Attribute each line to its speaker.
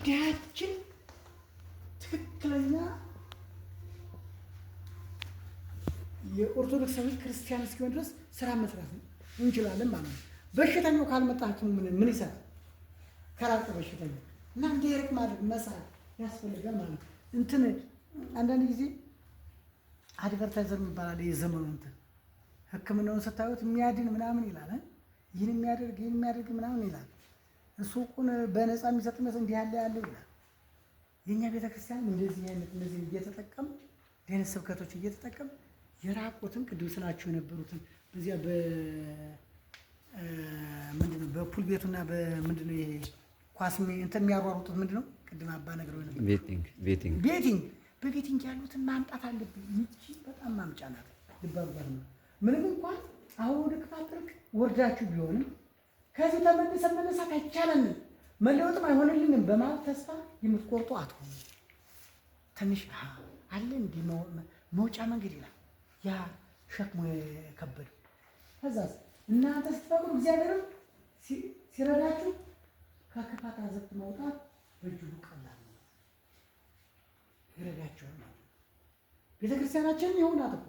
Speaker 1: ጉዳያችን ትክክለኛ የኦርቶዶክሳዊ ክርስቲያን እስኪሆን ድረስ ስራ መስራት እንችላለን ማለት ነው። በሽተኛው ካልመጣ ሐኪሙ ምን ይሰራል? ከራቀ በሽተኛው እና እንዲርቅ ማድረግ መሳል ያስፈልጋል ማለት ነው። እንትን አንዳንድ ጊዜ አድቨርታይዘር የሚባል የዘመኑ እንትን ሕክምናውን ስታዩት የሚያድን ምናምን ይላል። ይህን የሚያደርግ ምናምን ይላል። ሱቁን በነፃ የሚሰጥ መስል እንዲህ ያለው ይላል። የእኛ ቤተክርስቲያን እንደዚህ አይነት እነዚህ እየተጠቀም ደህን ስብከቶች እየተጠቀም የራቁትን ቅድም ስላችሁ የነበሩትን በዚያ ምንድነው በፑል ቤቱና በምንድነው ይሄ ኳስ እንትን የሚያሯሩጡት ምንድነው? ቅድም አባ ነግረው ነበር። ቤቲንግ በቤቲንግ ያሉትን ማምጣት አለብን። ይቺ በጣም ማምጫ ናት። ልባባር ነው። ምንም እንኳን አሁን ወደ ክፋት ጥልቅ ወርዳችሁ ቢሆንም ከዚህ ተመልሰን መነሳት አይቻለንም፣ መለወጥም አይሆንልንም በማለት ተስፋ የምትቆርጡ አትሆኑ። ትንሽ አለ እንዲህ መውጫ መንገድ ይላል ያ ሸክሙ የከበደ ከዛስ እናንተ ስትፈቅዱ እግዚአብሔርም ሲረዳችሁ ከክፋት አዘቅት መውጣት በእጅጉ ቀላል ነው፣ ይረዳችኋል ማለት ነው። ቤተክርስቲያናችን ይሁን አጥቁ